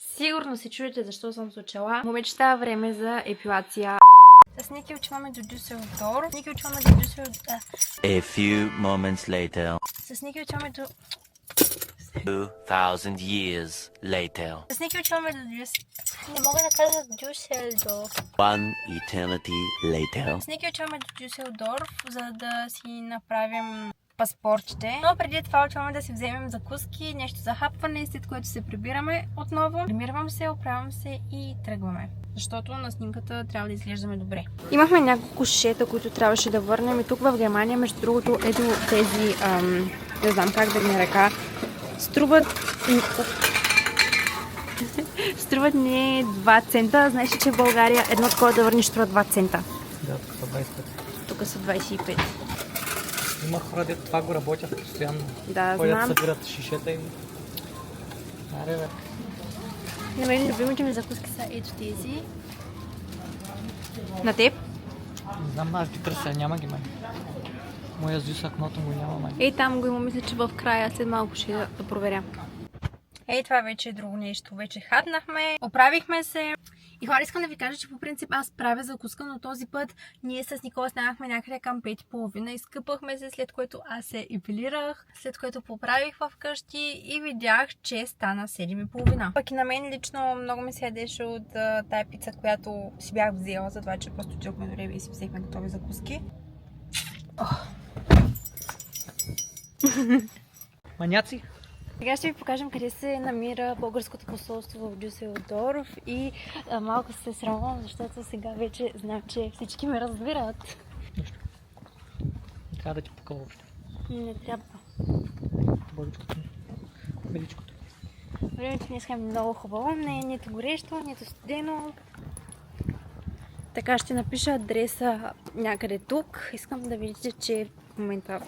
Сигурно се чуете защо съм случила. Момичета, време за епилация. С Ники отиваме до Дюселдорф. A few moments later. С Ники отиваме до... 2000 years later. С Ники отиваме до Не мога да кажа Дюселдорф. One eternity later. С Ники отиваме до Дюселдорф, за да си направим паспортите. Но преди това отиваме да си вземем закуски, нещо за хапване, след което се прибираме отново. Примирвам се, оправям се и тръгваме. Защото на снимката трябва да изглеждаме добре. Имахме няколко шишета, които трябваше да върнем и тук в Германия, между другото, ето тези, не знам как да ги нарека, струват не 2 цента. Знаеш, че в България едно такова да върнеш струва 2 цента. Да, тук са 25. Тук са 25. Има хора, дето това го работят постоянно. Да, ходят, знам. събират шишета и... Аре, бе. На мен любимите ми закуски са ето тези. На теб? Не знам, аз ги търся, няма ги май. Моя зюс акното го няма май. Ей, там го има, мисля, че в края, след малко ще да проверя. Ей, това вече е друго нещо. Вече хапнахме, оправихме се. И хора, искам да ви кажа, че по принцип аз правя закуска, но този път ние с Никола станахме някъде към 5:30. Изкъпахме се, след което аз се епилирах, след което поправих вкъщи и видях, че стана 7:30. Пък и на мен лично много ми се ядеше от тая пица, която си бях взела, за това, че просто отидохме до Реви и си взехме готови закуски. Маняци? Сега ще ви покажем къде се намира българското посолство в Дюселдорф и малко се срамвам, защото сега вече знам, че всички ме разбират. Нищо. Не трябва да ти пука въобще. Не трябва. Боличкото ми. Величкото. Времето днес е много хубаво, не е нито горещо, нито студено. Така ще напиша адреса някъде тук. Искам да видите, че в момента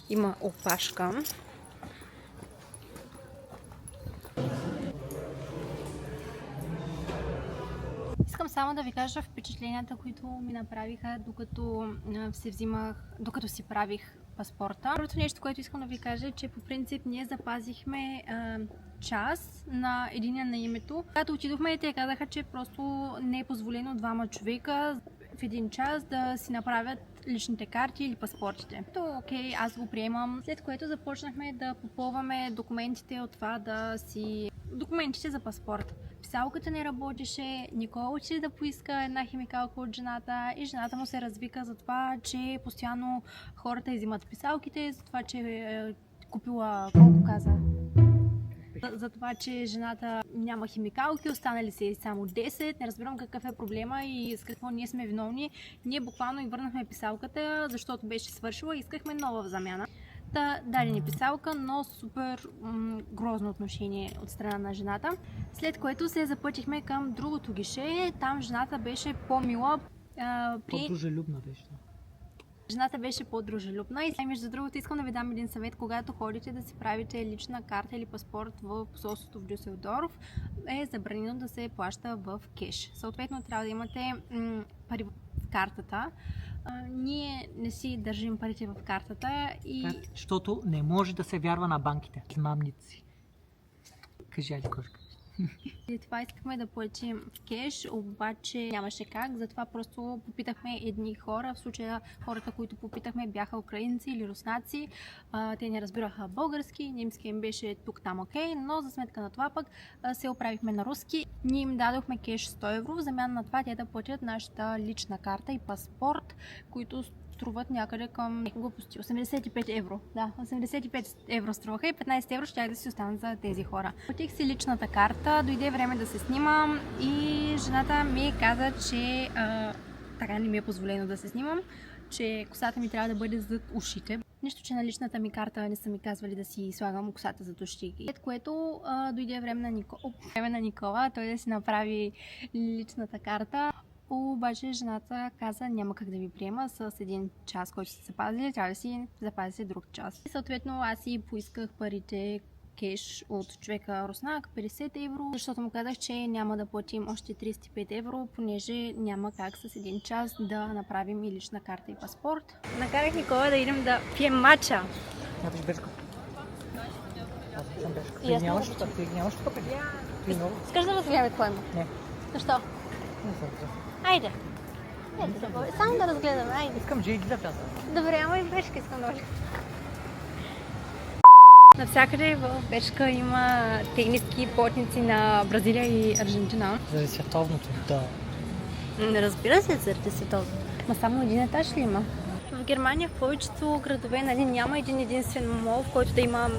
има опашка. Искам само да ви кажа впечатленията, които ми направиха докато си правих паспорта. Първото нещо, което искам да ви кажа е, че по принцип ние запазихме час на единия на името. Когато отидохме, те казаха, че просто не е позволено 2 човека в един час да си направят личните карти или паспортите. То окей, аз го приемам. След което започнахме да попълваме документите от това документите за паспорт. Писалката не работеше, Никола отиде да поиска една химикалка от жената и жената му се развика за това, че постоянно хората изимат писалките, за това, че е купила, колко каза? За това, че жената няма химикалки, останали се само 10. Не разбирам какъв е проблема и с какво ние сме виновни. Ние буквално и върнахме писалката, защото беше свършила и искахме нова в замяна. Дали ни писалка, но супер грозно отношение от страна на жената. След което се запътихме към другото гише. Там жената беше по-мила. По-дружелюбна беше. Жената беше по-дружелюбна и между другото искам да ви дам един съвет, когато ходите да си правите лична карта или паспорт в посолството в Дюселдорф, е забранено да се плаща в кеш. Съответно трябва да имате пари в картата. Ние не си държим парите в картата и... Защото не може да се вярва на банките. Измамници. Кажи, Али Кошка. И това искахме да платим в кеш, обаче нямаше как, затова просто попитахме едни хора. В случая хората, които попитахме, бяха украинци или руснаци. Те не разбираха български, немски им беше тук-там окей, но за сметка на това пък се оправихме на руски. Ние им дадохме кеш 100 евро, в замяна на това те да платят нашата лична карта и паспорт, които струват някъде към глупости. 85 евро. Да, 85 евро струваха и 15 евро ще да си останат за тези хора. Платих си личната карта, дойде време да се снимам и жената ми каза, че така не ми е позволено да се снимам, че косата ми трябва да бъде зад ушите. Нищо, че на личната ми карта не са ми казвали да си слагам косата зад ушите. След което дойде време на Никола, той да си направи личната карта. Обаче жената каза, няма как да ви приема с един час, който сте запазили, трябва да си запазите друг час. И съответно аз си поисках парите кеш от човека руснак, 50 евро, защото му казах, че няма да платим още 35 евро, понеже няма как с един час да направим и лична карта и паспорт. Накарах Никола да идем да пием матча. Нямаш бежка. Аз съм бежка. Ти нямаш тук. Я. Ти много? Искаш да разгледаме какво има? Не. Защо? Не съм. Айде. Ето да бъде. Само да разгледаме, айде. Искам джейди да вляза. Добре, ама и в Бешка искам да вляза. Навсякъде в Бешка има тениски плотници на Бразилия и Аржентина. Заради световното, да. Не разбира се, заради световно. Ма само един етаж ли има? В Германия в повечето градове няма един единствен мол, в който да има,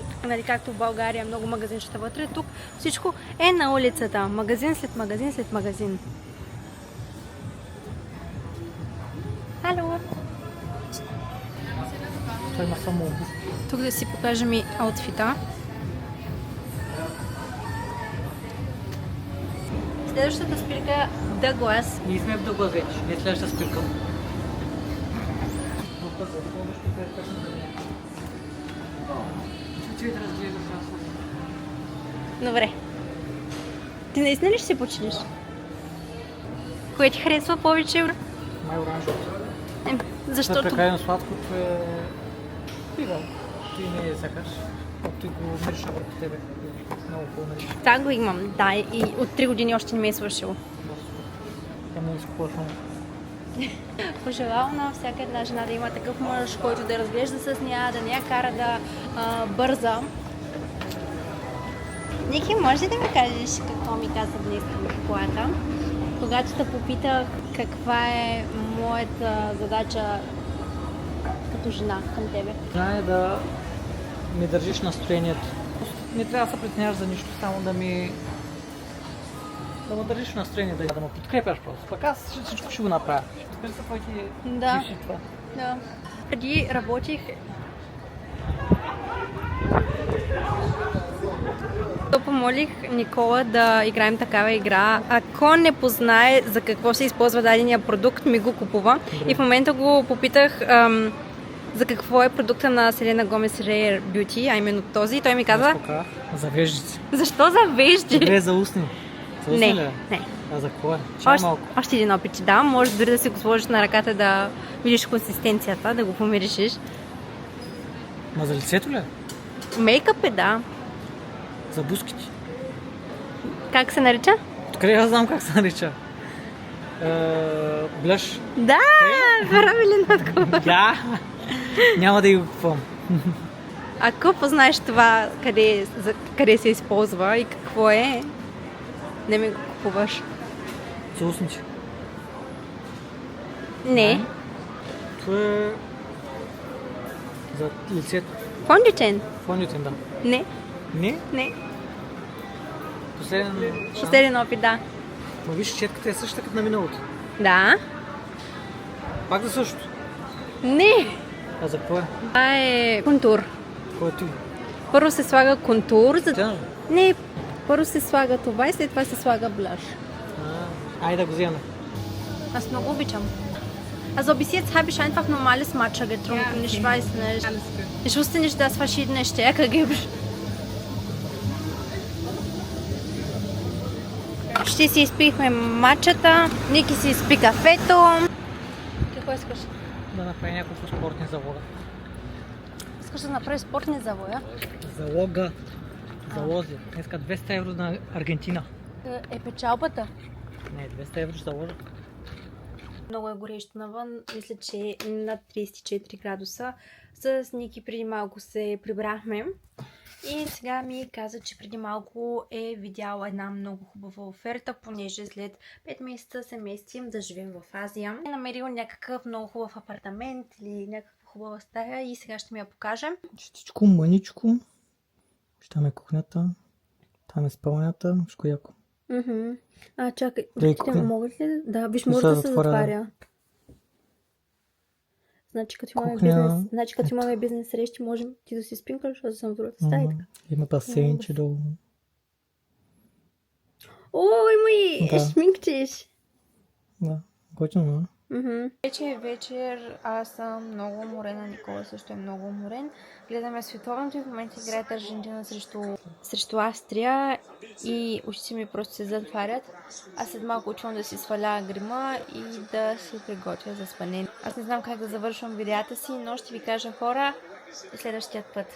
както в България, много магазинчета вътре. Тук всичко е на улицата. Магазин след магазин след магазин. Алло! Той има само обувки. Тук да си покажем и аутфита. Следващата спирка Дъглас. Ние сме в Дуглас вече. Не следващата спирка. Добре. Ти наистина ли ще се починиш? Кое ти харесва повече? Май оранжевото. Защото... Това прекалено сладкото е... Пива. Ти не я сякаш. Ти го мириша върху тебе. Много по-мириш. Това го имам, да, и от 3 години още не ме е свършило. Там не изкупваш. Пожелавам на всяка една жена да има такъв мъж, който да разглежда с нея, да не я кара да бърза. Ники, може ли да ми кажеш какво ми каза днес в колата? Когато те попитах каква е моята задача като жена към тебе. Знае да ми държиш настроението. Не трябва да се притесняваш за нищо, само да ми държиш настроение, да ме подкрепяш просто. Пък аз всичко ще го направя. Разбира се, твоите Да. пиши това. Да. Преди работих помолих Никола да играем такава игра. Ако не познае за какво се използва дадения продукт, ми го купува. Добре. И в момента го попитах за какво е продукта на Селена Гомес Rare Beauty, а именно този. И той ми каза, За веждици. защо за вежди? Добре, за устни. За устни ли? Не, не. А за кое? Чай малко. Още един опит ти дам. Може дори да си го сложиш на ръката да видиш консистенцията, да го помиришиш. Ма за лицето ли? Мейкъп е, да. За буските. Как се нарича? Откъде аз знам как се нарича? Блъш. Да, правилен отговор. Да. Няма да го купувам. Ако познаеш това, къде се използва и какво е, не ми го купуваш. За устните. Не. Това е за лицето. Фондютен? Фондютен, да. Не. Не? Не. Последен шанс. Последен опит, да. Но виж, четката е същата като на миналото. Да. Пак за същото. Не. А за какво е? Това е контур. Което Първо се слага контур. Тя? Не, първо се слага това и след това се слага блъш. Айде да го вземем. Аз много обичам. Also bis jetzt habe ich einfach normales Matcha getrunken. Ich weiß nicht. Ich wusste nicht, dass es verschiedene Stärke gibt. Ще си изпихме матчата, Ники си изпи кафето. Какво искаш? Да направи няколко спортни залога. Искаш да направиш спортни завоя? Залога. Залози. Днеска 200 евро на Аргентина. Е печалбата. Не, 200 евро ще заложа. Много е горещо навън. Мисля, че е над 34 градуса. С Ники преди малко се прибрахме. И сега ми каза, че преди малко е видяла една много хубава оферта, понеже след 5 месеца се местим да живеем в Азия. Е намерил някакъв много хубав апартамент или някаква хубава стая и сега ще ми я покажем. Чистичко, мъничко. Там е кухнята. Там е спалнята. Всичко яко. Чакай, вратите могат ли? Да, виж, може да се затваря. Значи като имаме бизнес срещи, можем ти да си спинкаш, аз да съм в другата стая. Има басейнче долу. О, има и шминкчеш. Да, готино, Вече е вечер, аз съм много уморена, Никола също е много уморен. Гледаме световното и в момента играят Аржентина срещу Австрия и очите ми просто се затварят. Аз след малко отивам да си сваля грима и да се приготвя за спане. Аз не знам как да завършвам видеята си, но ще ви кажа, хора, следващия път.